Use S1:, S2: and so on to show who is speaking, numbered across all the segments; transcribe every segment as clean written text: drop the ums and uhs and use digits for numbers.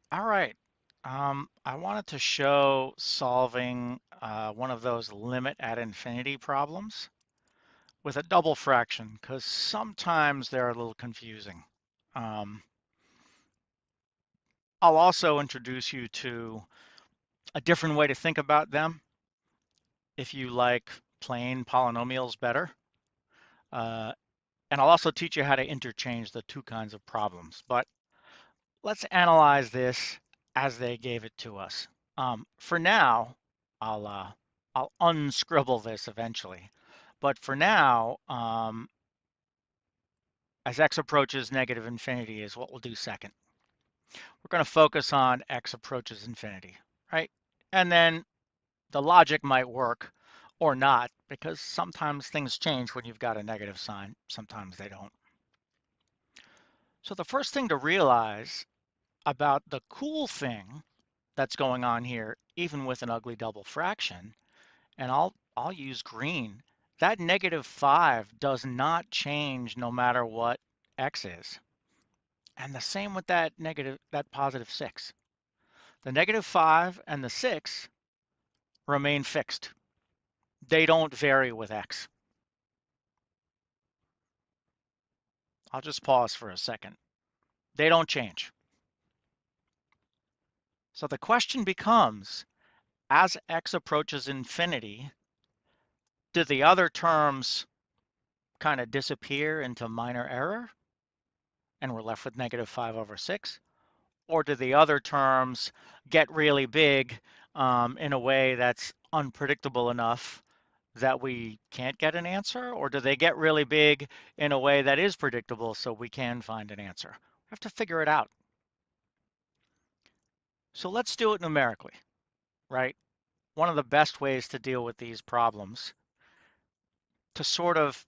S1: All right. I wanted to show solving one of those limit at infinity problems with a double fraction because sometimes they're a little confusing. Um, I'll also introduce you to a different way to think about them if you like plain polynomials better. Uh, and I'll also teach you how to interchange the two kinds of problems. But let's analyze this as they gave it to us. For now, I'll uh, I'll unscribble this eventually, but for now, as x approaches negative infinity is what we'll do second. We're going to focus on x approaches infinity, right? And then the logic might work or not because sometimes things change when you've got a negative sign. Sometimes they don't. So the first thing to realize about the cool thing that's going on here, even with an ugly double fraction, and I'll use green. That -5 does not change no matter what x is. And the same with that positive 6. The -5 and the 6 remain fixed. They don't vary with x. I'll just pause for a second. They don't change. So the question becomes, as x approaches infinity, do the other terms kind of disappear into minor error and we're left with -5/6? Or do the other terms get really big in a way that's unpredictable enough that we can't get an answer? Or do they get really big in a way that is predictable so we can find an answer? We have to figure it out. So let's do it numerically, right? One of the best ways to deal with these problems to sort of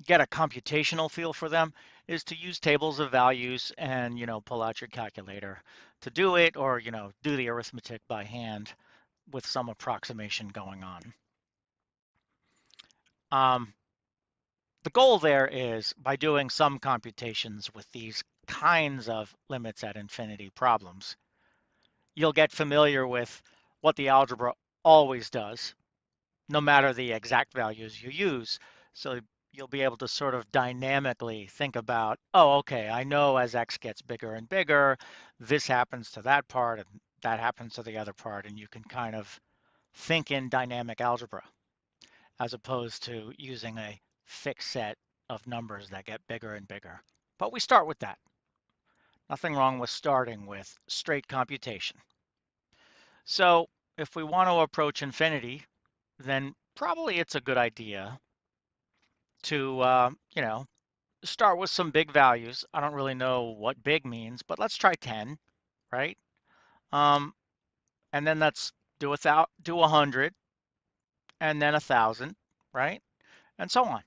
S1: get a computational feel for them is to use tables of values and, pull out your calculator to do it, or, do the arithmetic by hand with some approximation going on. Um, the goal there is by doing some computations with these kinds of limits at infinity problems, you'll get familiar with what the algebra always does, no matter the exact values you use. So you'll be able to sort of dynamically think about, oh, okay, I know as x gets bigger and bigger, this happens to that part and that happens to the other part. And you can kind of think in dynamic algebra as opposed to using a fixed set of numbers that get bigger and bigger. But we start with that. Nothing wrong with starting with straight computation. So if we want to approach infinity, then probably it's a good idea to, start with some big values. I don't really know what big means, but let's try 10, right? Um, and then let's do 100, and then 1,000, right? And so on.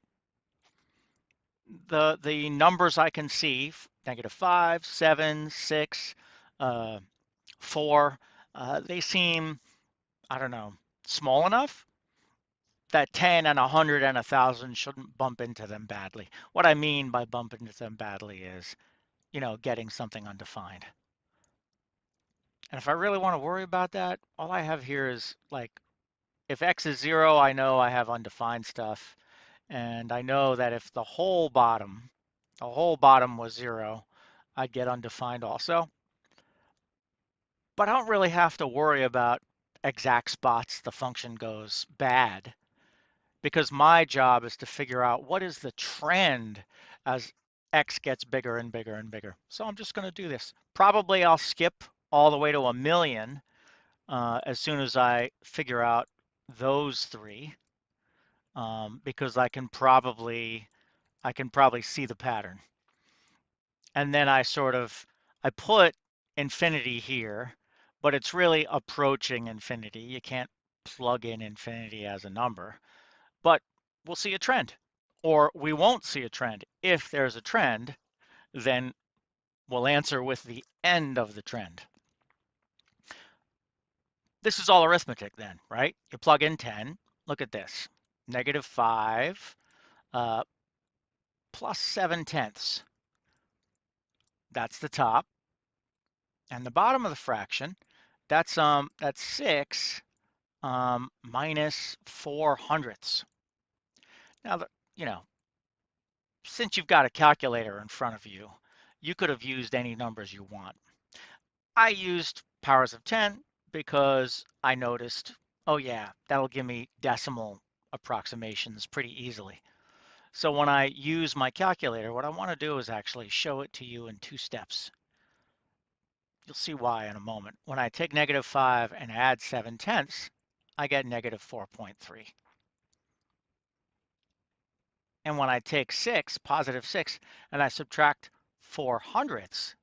S1: The numbers I can see, -5, 7, 6, 4, they seem, I don't know, small enough that 10 and 100 and 1,000 shouldn't bump into them badly. What I mean by bump into them badly is, getting something undefined. And if I really want to worry about that, all I have here is like, if x is 0, I know I have undefined stuff. And I know that if the whole bottom was 0, I'd get undefined also. But I don't really have to worry about exact spots the function goes bad, because my job is to figure out what is the trend as x gets bigger and bigger and bigger. So I'm just going to do this. Probably I'll skip all the way to 1,000,000 as soon as I figure out those three, because I can probably see the pattern. And then I put infinity here, but it's really approaching infinity. You can't plug in infinity as a number. But we'll see a trend, or we won't see a trend. If there's a trend, then we'll answer with the end of the trend. This is all arithmetic then, right? You plug in 10, look at this, -5 plus 7/10. That's the top. And the bottom of the fraction, that's 6 minus 4/100ths. Now, you know, since you've got a calculator in front of you, you could have used any numbers you want. I used powers of 10 because I noticed, oh yeah, that'll give me decimal approximations pretty easily. So when I use my calculator, what I want to do is actually show it to you in 2 steps. You'll see why in a moment. When I take -5 and add 7/10, I get -4.3. And when I take 6, +6, and I subtract 4/100ths,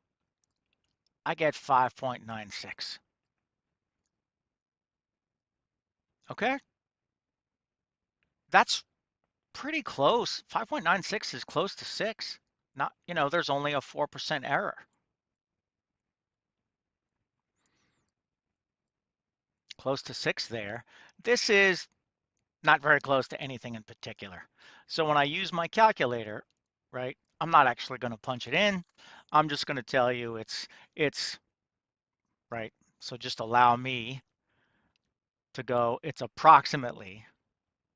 S1: I get 5.96. Okay? That's pretty close. 5.96 is close to 6. Not, there's only a 4% error. Close to 6 there. This is not very close to anything in particular. So when I use my calculator, right, I'm not actually going to punch it in. I'm just going to tell you it's right. So just allow me to go, it's approximately,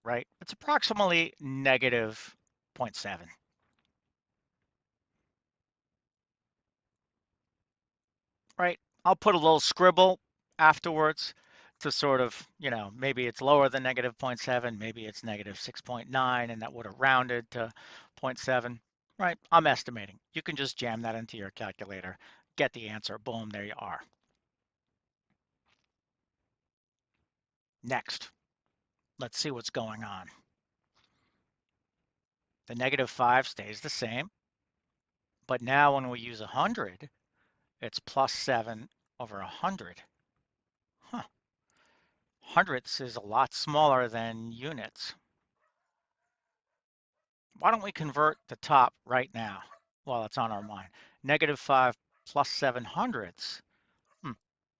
S1: right? It's approximately -0.7. Right? I'll put a little scribble afterwards to sort of, maybe it's lower than -0.7, maybe it's -6.9, and that would have rounded to 0.7. Right? I'm estimating. You can just jam that into your calculator, get the answer. Boom, there you are. Next, let's see what's going on. The -5 stays the same, but now when we use 100, it's +7 over 100. Huh. Hundredths is a lot smaller than units. Why don't we convert the top right now while it's on our mind? -5 +7/100ths.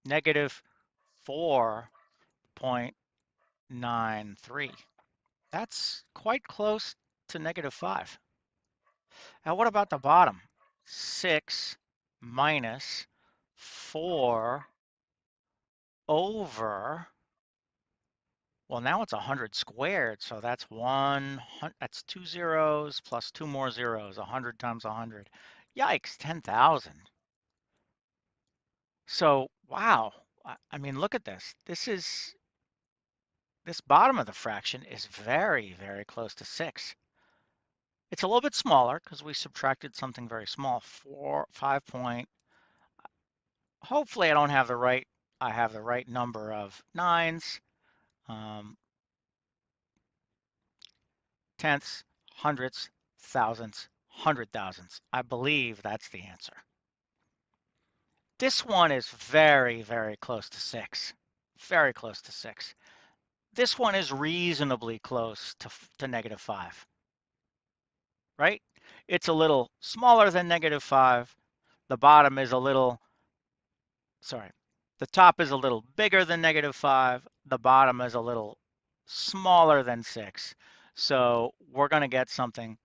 S1: -4.93. That's quite close to -5. Now what about the bottom? 6 minus 4 over, well, now it's 100 squared, so that's that's 2 zeros plus 2 more zeros, 100 times 100. Yikes, 10,000. So, wow. I mean, look at this. This bottom of the fraction is very, very close to 6. It's a little bit smaller because we subtracted something very small, 5 point. Hopefully I don't have the right, I have the right number of nines, tenths, hundredths, thousandths, 100,000ths. I believe that's the answer. This one is very, very close to 6. Very close to 6. This one is reasonably close to -5, right? It's a little smaller than -5. The bottom is a little, sorry, the top is a little bigger than -5. The bottom is a little smaller than 6. So we're going to get something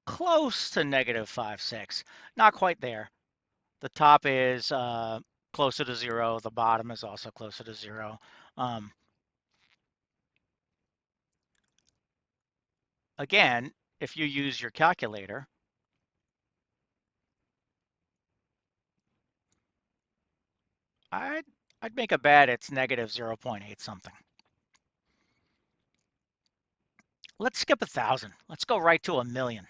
S1: close to -5/6. Not quite there. The top is closer to 0. The bottom is also closer to 0. Again, if you use your calculator, I'd make a bet it's -0.8 something. Let's skip 1,000. Let's go right to 1,000,000.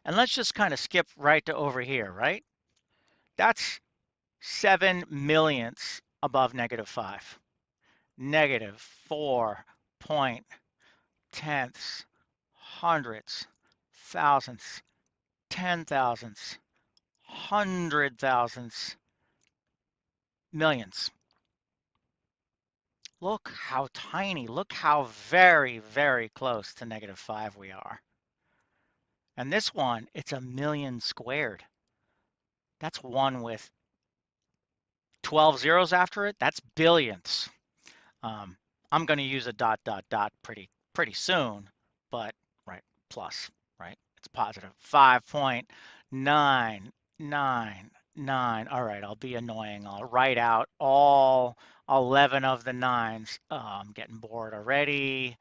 S1: And let's just kind of skip right to over here, right? That's 7 millionths above -5. -4.10ths, hundredths, thousandths, 10,000ths, 100,000ths, millions. Look how tiny, look how very, very close to -5 we are. And this one, it's 1,000,000 squared. That's one with 12 zeros after it. That's billionths. I'm going to use a ... pretty soon, but right, plus, right? It's positive. 5.999 9. All right, I'll be annoying. I'll write out all 11 of the 9s. Oh, I'm getting bored already.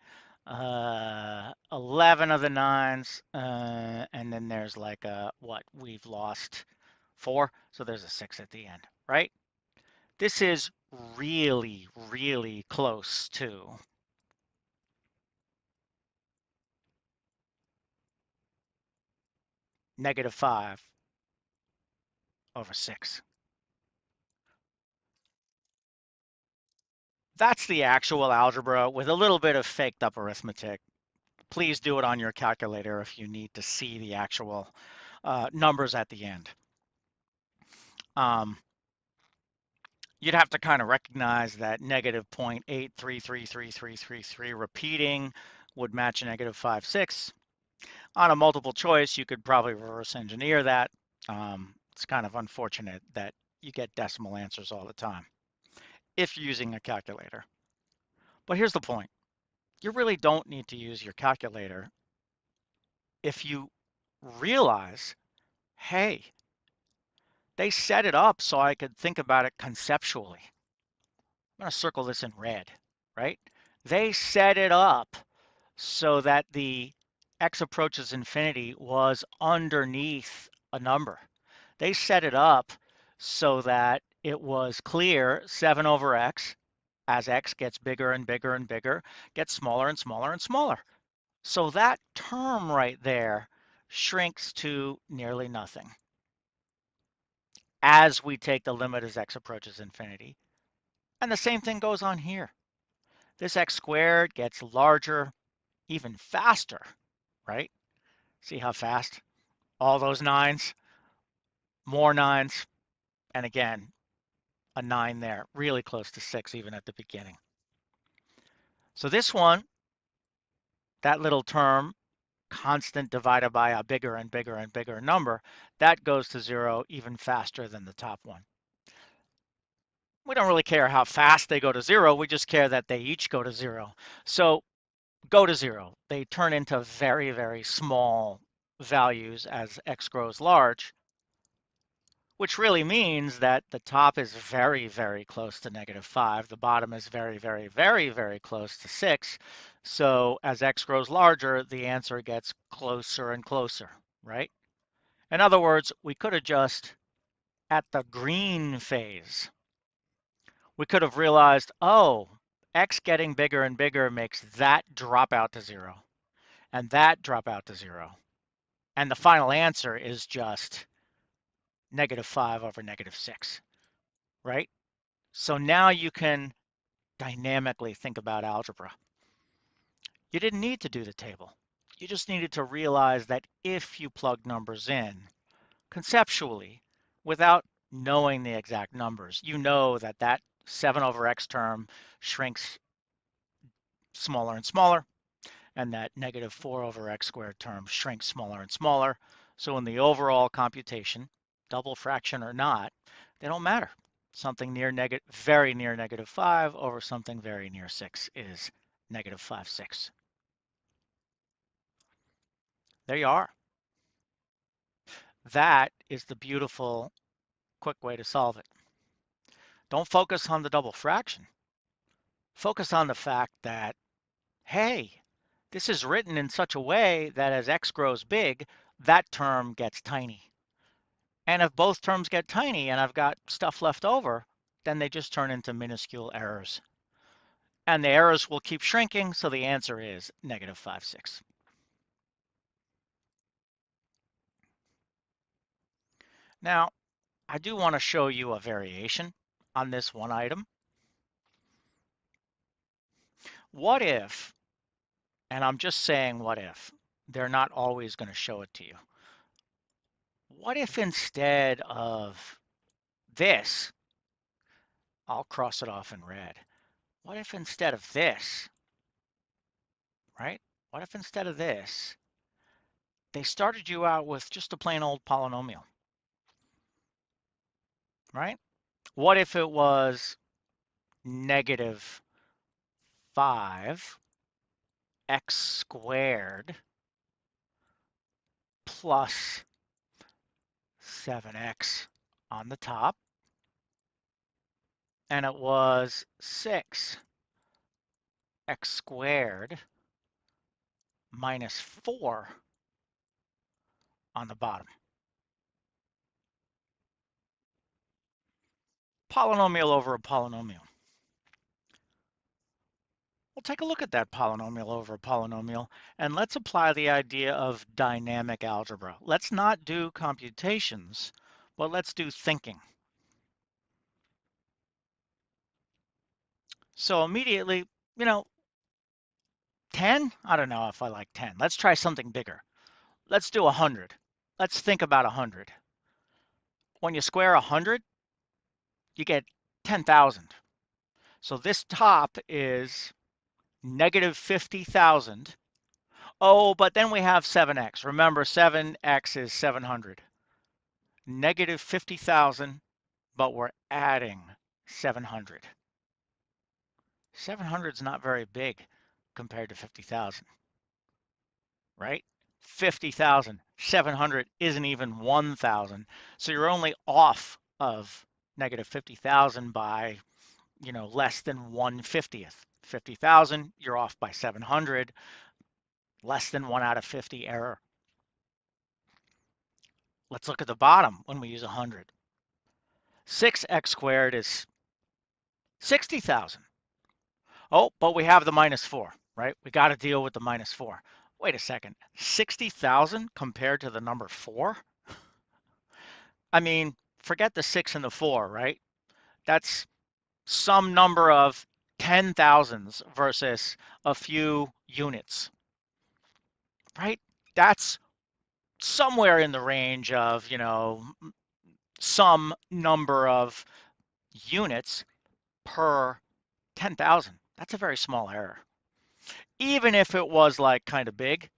S1: 11 of the 9s, and then there's like what? We've lost 4, so there's a 6 at the end, right? This is really, really close to -5 over 6. That's the actual algebra with a little bit of faked up arithmetic. Please do it on your calculator if you need to see the actual numbers at the end. Um, you'd have to kind of recognize that -0.833333 repeating would match a -5.6. On a multiple choice, you could probably reverse engineer that. It's kind of unfortunate that you get decimal answers all the time if you're using a calculator. But here's the point. You really don't need to use your calculator if you realize, hey, they set it up so I could think about it conceptually. I'm going to circle this in red, right? They set it up so that the x approaches infinity was underneath a number. They set it up so that it was clear 7 over x, as x gets bigger and bigger and bigger, gets smaller and smaller and smaller. So that term right there shrinks to nearly nothing as we take the limit as x approaches infinity. And the same thing goes on here. This x squared gets larger even faster, right? See how fast? All those 9s, more 9s, and again, a 9 there, really close to 6 even at the beginning. So this one, that little term, constant divided by a bigger and bigger and bigger number, that goes to 0 even faster than the top one. We don't really care how fast they go to 0, we just care that they each go to 0. So go to 0. They turn into very, very small values as x grows large, which really means that the top is very, very close to -5. The bottom is very, very, very, very close to 6. So as x grows larger, the answer gets closer and closer, right? In other words, we could have just, at the green phase, we could have realized, oh, x getting bigger and bigger makes that drop out to 0, and that drop out to 0. And the final answer is just -5 over -6, right? So now you can dynamically think about algebra. You didn't need to do the table. You just needed to realize that if you plug numbers in conceptually without knowing the exact numbers, you know that that 7 over x term shrinks smaller and smaller, and that -4 over x squared term shrinks smaller and smaller. So in the overall computation, double fraction or not, they don't matter. Something near very near -5 over something very near 6 is -5.6. There you are. That is the beautiful, quick way to solve it. Don't focus on the double fraction. Focus on the fact that, hey, this is written in such a way that as x grows big, that term gets tiny. And if both terms get tiny and I've got stuff left over, then they just turn into minuscule errors. And the errors will keep shrinking, so the answer is -5.6. Now, I do want to show you a variation on this one item. What if, and I'm just saying what if, they're not always going to show it to you. What if instead of this, I'll cross it off in red. What if instead of this, right? What if instead of this, they started you out with just a plain old polynomial, right? What if it was -5 x squared plus 7x on the top, and it was 6x squared minus 4 on the bottom. Polynomial over a polynomial. We'll take a look at that polynomial over a polynomial, and let's apply the idea of dynamic algebra. Let's not do computations, but let's do thinking. So immediately, 10? I don't know if I like 10. Let's try something bigger. Let's do 100. Let's think about 100. When you square 100, you get 10,000. So this top is negative 50,000. Oh, but then we have 7x. Remember, 7x is 700. Negative 50,000, but we're adding 700. 700 is not very big compared to 50,000, right? 50,000, 700 isn't even 1,000. So you're only off of negative 50,000 by, less than 1/50th. 50,000, you're off by 700, less than 1 out of 50 error. Let's look at the bottom when we use 100. 6x squared is 60,000. Oh, but we have the minus 4, right? We got to deal with the minus 4. Wait a second. 60,000 compared to the number 4? I mean, forget the 6 and the 4, right? That's some number of 10,000s versus a few units, right? That's somewhere in the range of, some number of units per 10,000. That's a very small error. Even if it was like kind of big,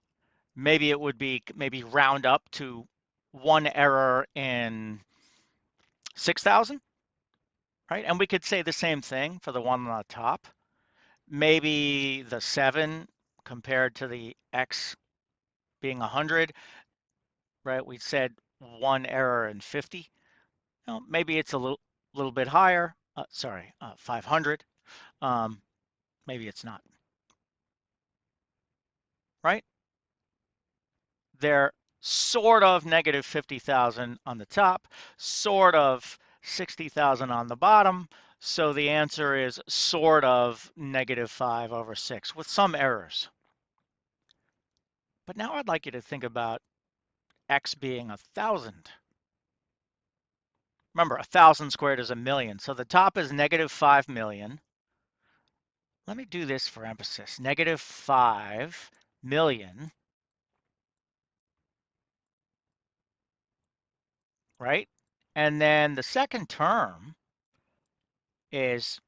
S1: maybe it would be maybe round up to one error in 6,000, right? And we could say the same thing for the one on the top. Maybe the 7 compared to the x being 100, right? We said one error in 50. Maybe it's a little bit higher. 500. Maybe it's not, right? They're sort of negative 50,000 on the top, sort of 60,000 on the bottom. So the answer is sort of negative 5 over 6 with some errors. But now I'd like you to think about x being 1,000. Remember, 1,000 squared is a million. So the top is negative 5 million. Let me do this for emphasis. Negative 5 million, right? And then the second term is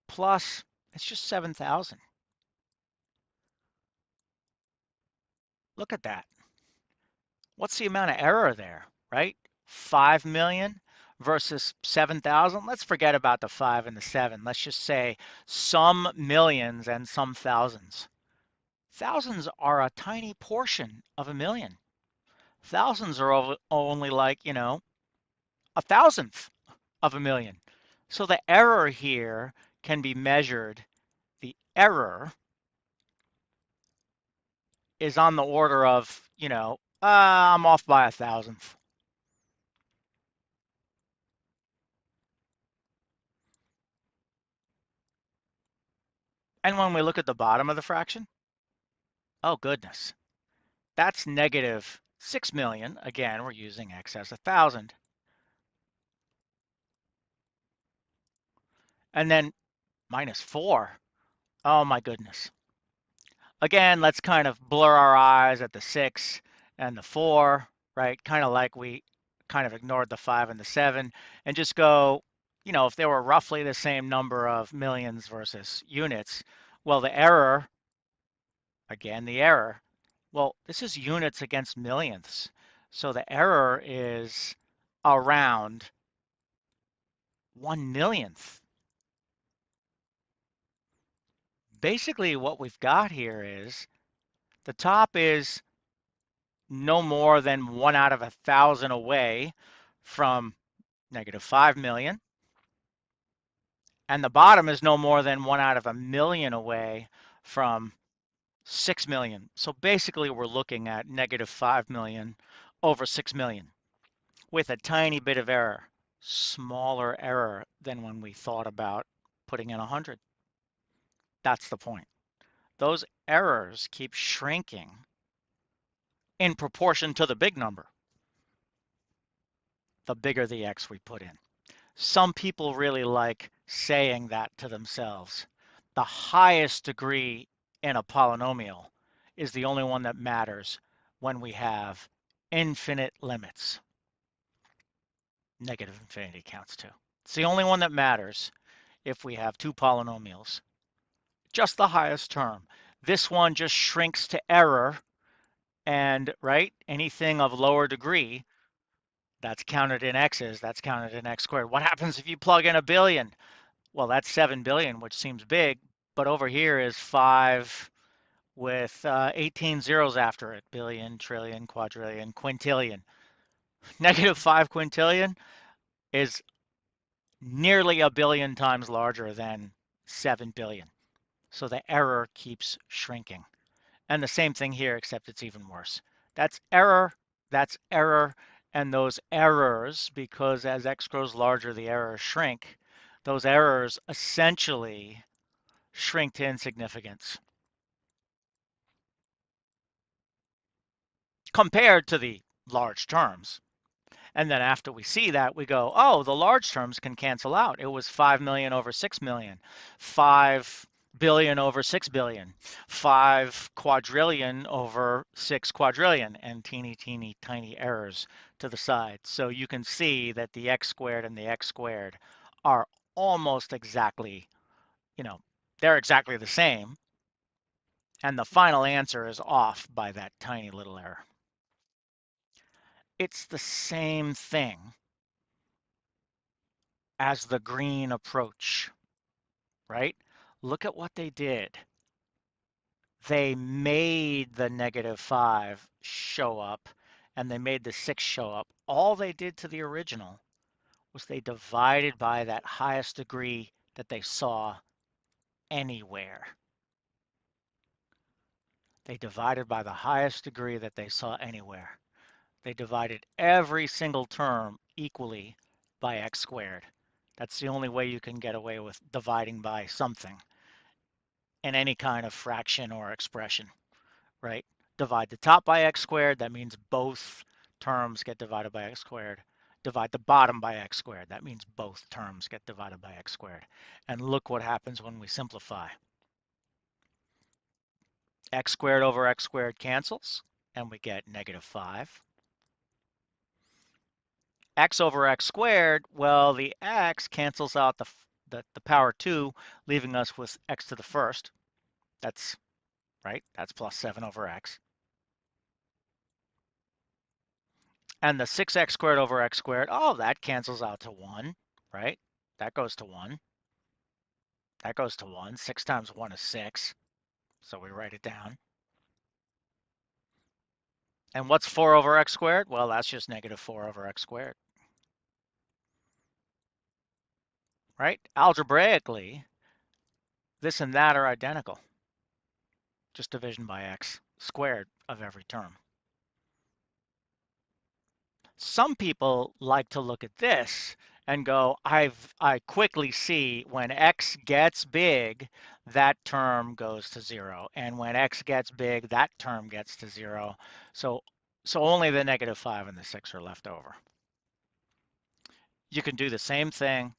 S1: plus, it's just 7,000. Look at that. What's the amount of error there, right? 5 million versus 7,000. Let's forget about the 5 and the 7. Let's just say some millions and some thousands. Thousands are a tiny portion of a million. Thousands are only like, 1,000th of a million. So the error here can be measured. The error is on the order of, I'm off by 1,000th. And when we look at the bottom of the fraction, oh goodness, that's negative 6 million. Again, we're using x as 1,000. And then minus 4. Oh my goodness. Again, let's kind of blur our eyes at the 6 and the 4, right? Kind of like we kind of ignored the 5 and the 7 and just go, if they were roughly the same number of millions versus units, well, the error, again, the error, well, this is units against millionths. So the error is around 1/1,000,000th. Basically, what we've got here is the top is no more than 1 out of 1,000 away from negative 5 million. And the bottom is no more than 1 out of a million away from 6 million. So basically we're looking at negative 5 million over 6 million with a tiny bit of error, smaller error than when we thought about putting in 100. That's the point. Those errors keep shrinking in proportion to the big number, the bigger the x we put in. Some people really like saying that to themselves. The highest degree in a polynomial is the only one that matters when we have infinite limits. Negative infinity counts too. It's the only one that matters if we have two polynomials. Just the highest term. This one just shrinks to error, and right, anything of lower degree that's counted in x's, that's counted in x squared. What happens if you plug in a billion? Well, that's 7 billion, which seems big, but over here is 5 with 18 zeros after it. Billion, trillion, quadrillion, quintillion. Negative 5 quintillion is nearly a billion times larger than 7 billion. So the error keeps shrinking. And the same thing here, except it's even worse. That's error, and those errors, because as x grows larger, the errors shrink, those errors essentially shrink to insignificance compared to the large terms. And then after we see that, we go, oh, the large terms can cancel out. It was 5 million over 6 million, 5 billion over 6 billion, 5 quadrillion over 6 quadrillion, and teeny, teeny, tiny errors to the side. So you can see that the x squared and the x squared are almost exactly, they're exactly the same. And the final answer is off by that tiny little error. It's the same thing as the green approach, right? Look at what they did. They made the negative 5 show up, and they made the 6 show up. All they did to the original was they divided by that highest degree that they saw anywhere. They divided by the highest degree that they saw anywhere. They divided every single term equally by x squared. That's the only way you can get away with dividing by something in any kind of fraction or expression, right? Divide the top by x squared, that means both terms get divided by x squared. Divide the bottom by x squared, that means both terms get divided by x squared. And look what happens when we simplify. X squared over x squared cancels, and we get negative 5. X over x squared, well, the x cancels out the power 2, leaving us with x to the first. That's right, that's plus 7 over x. And the 6x squared over x squared, oh, that cancels out to 1, right? That goes to 1. That goes to 1. 6 times 1 is 6. So we write it down. And what's 4 over x squared? Well, that's just negative 4 over x squared. Right? Algebraically, this and that are identical. Just division by x squared of every term. Some people like to look at this and go, I quickly see when x gets big, that term goes to 0. And when x gets big, that term gets to 0. So only the negative 5 and the 6 are left over. You can do the same thing,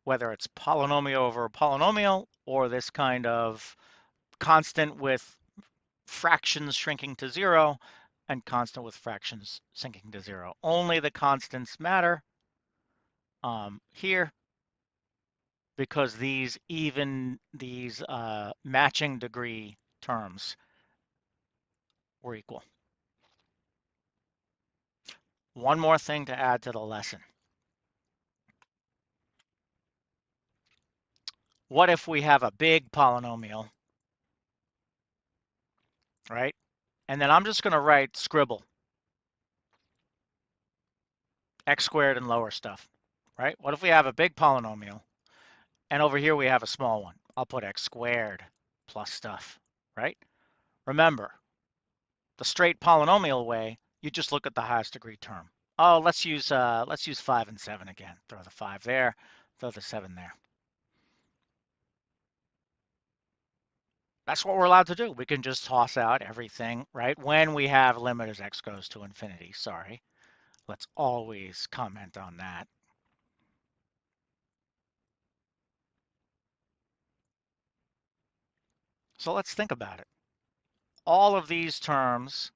S1: whether it's polynomial over polynomial or this kind of constant with fractions shrinking to 0 and constant with fractions sinking to 0. Only the constants matter here, because these matching degree terms were equal. One more thing to add to the lesson. What if we have a big polynomial, right? And then I'm just going to scribble x squared and lower stuff, right? What if we have a big polynomial and over here we have a small one? I'll put x squared plus stuff, right? Remember, the straight polynomial way, you just look at the highest degree term. Oh, let's use 5 and 7 again. Throw the 5 there, throw the 7 there. That's what we're allowed to do. We can just toss out everything, right? When we have limit as x goes to infinity. Sorry. Let's always comment on that. So let's think about it. All of these terms,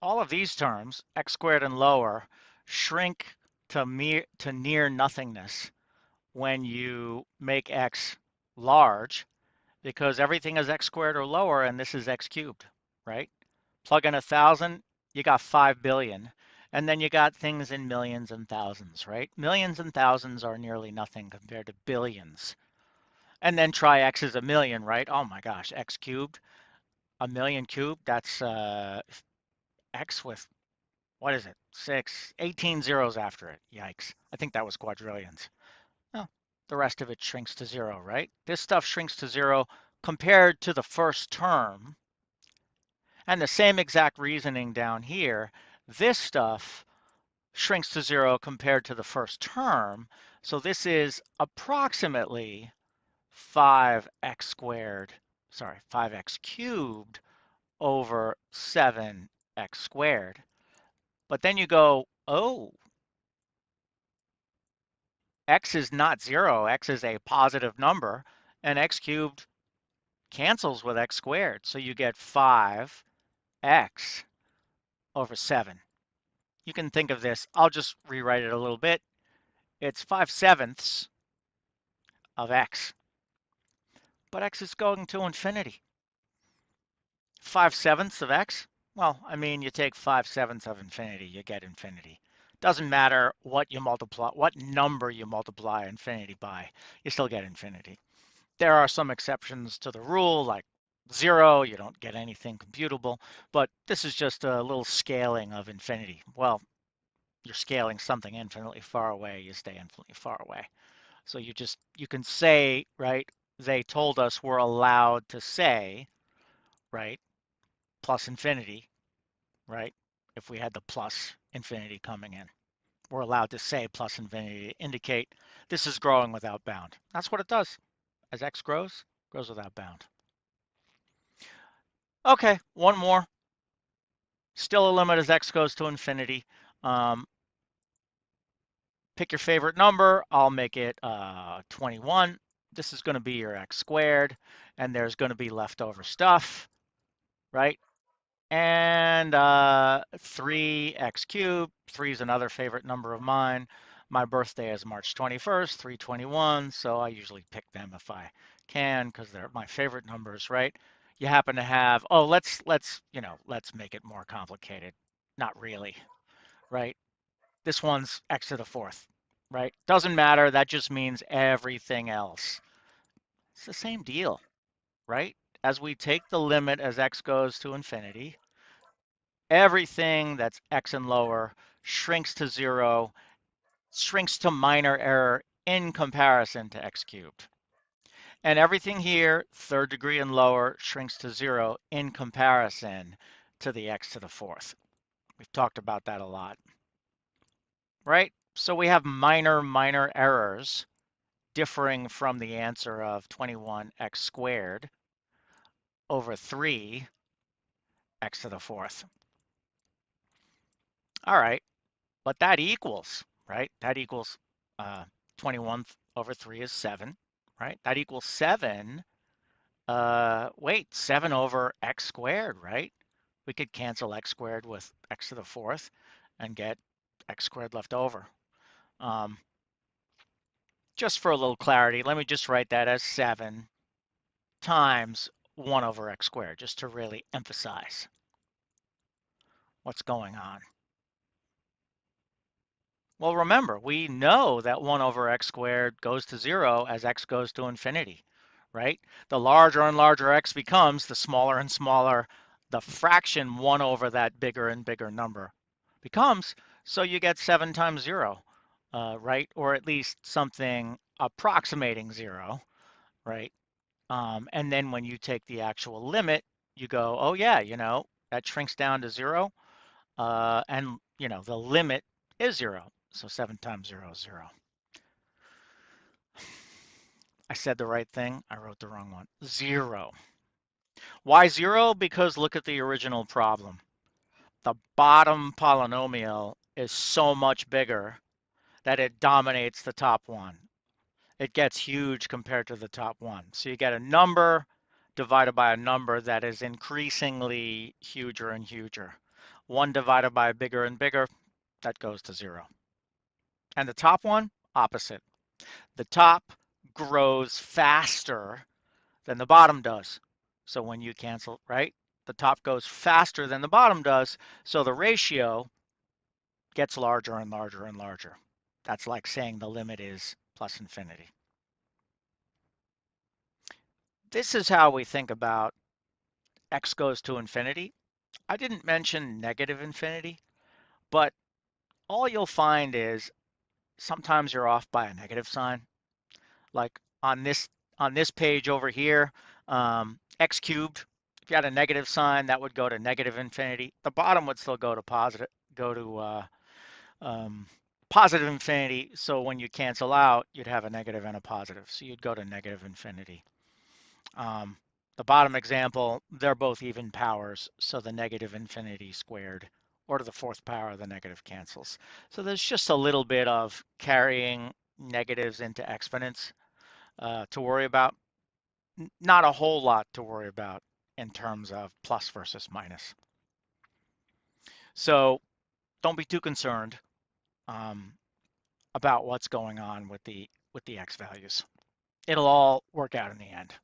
S1: x squared and lower, shrink to near nothingness when you make x large, because everything is x squared or lower, and this is x cubed, right? Plug in 1,000, you got 5 billion. And then you got things in millions and thousands, right? Millions and thousands are nearly nothing compared to billions. And then try x is a million, right? Oh my gosh, x cubed, a million cubed, that's x with, what is it? 18 zeros after it. Yikes. I think that was quadrillions. Oh, the rest of it shrinks to zero, right? This stuff shrinks to zero compared to the first term. And the same exact reasoning down here, this stuff shrinks to zero compared to the first term. So this is approximately 5x squared, sorry, 5x cubed over 7x squared. But then you go, oh, x is not zero, x is a positive number, and x cubed cancels with x squared. So you get 5x over 7. You can think of this, I'll just rewrite it a little bit. It's 5/7 of x, but x is going to infinity. 5/7 of x? Well, I mean, you take 5/7 of infinity, you get infinity. Doesn't matter what you multiply, what number you multiply infinity by, you still get infinity. There are some exceptions to the rule, like 0, you don't get anything computable, but this is just a little scaling of infinity. Well, you're scaling something infinitely far away, you stay infinitely far away. So you can say, right, they told us we're allowed to say, right, plus infinity, right? If we had the plus infinity coming in, we're allowed to say plus infinity to indicate this is growing without bound. That's what it does. As x grows, grows without bound. Okay, one more. Still a limit as x goes to infinity. Pick your favorite number. I'll make it 21. This is going to be your x squared, and there's going to be leftover stuff, right? And 3x cubed. 3 is another favorite number of mine. My birthday is March 21st, 321, so I usually pick them if I can because they're my favorite numbers, right? You happen to have, oh, let's make it more complicated. Not really, right? This one's x to the fourth, right? Doesn't matter. That just means everything else. It's the same deal, right? As we take the limit as x goes to infinity, everything that's x and lower shrinks to zero, shrinks to minor error in comparison to x cubed. And everything here, third degree and lower, shrinks to zero in comparison to the x to the fourth. We've talked about that a lot, right? So we have minor errors differing from the answer of 21x squared over 3x to the fourth. All right, but that equals, right? That equals 21 over 3 is 7, right? That equals 7. Wait, 7 over x squared, right? We could cancel x squared with x to the fourth and get x squared left over. Just for a little clarity, let me just write that as 7 times 1 over x squared, just to really emphasize what's going on. Well, remember, we know that 1 over x squared goes to 0 as x goes to infinity, right? The larger and larger x becomes, the smaller and smaller the fraction 1 over that bigger and bigger number becomes. So you get 7 times 0, right? Or at least something approximating 0, right? And then when you take the actual limit, you go, oh yeah, that shrinks down to 0. And, the limit is 0. So 7 times 0 is 0. I said the right thing. I wrote the wrong one. 0. Why 0? Because look at the original problem. The bottom polynomial is so much bigger that it dominates the top one. It gets huge compared to the top one. So you get a number divided by a number that is increasingly huger and huger. 1 divided by bigger and bigger, that goes to 0. And the top one, opposite. The top grows faster than the bottom does. So when you cancel, right, the top goes faster than the bottom does. So the ratio gets larger and larger and larger. That's like saying the limit is plus infinity. This is how we think about x goes to infinity. I didn't mention negative infinity, but all you'll find is sometimes you're off by a negative sign. Like on this page over here, x cubed. If you had a negative sign, that would go to negative infinity. The bottom would still go to positive infinity. So when you cancel out, you'd have a negative and a positive. So you'd go to negative infinity. Um, the bottom example, they're both even powers, so the negative infinity squared, or to the 4th power, the negative cancels. So there's just a little bit of carrying negatives into exponents to worry about. Not a whole lot to worry about in terms of plus versus minus. So don't be too concerned um, about what's going on with the x values. It'll all work out in the end.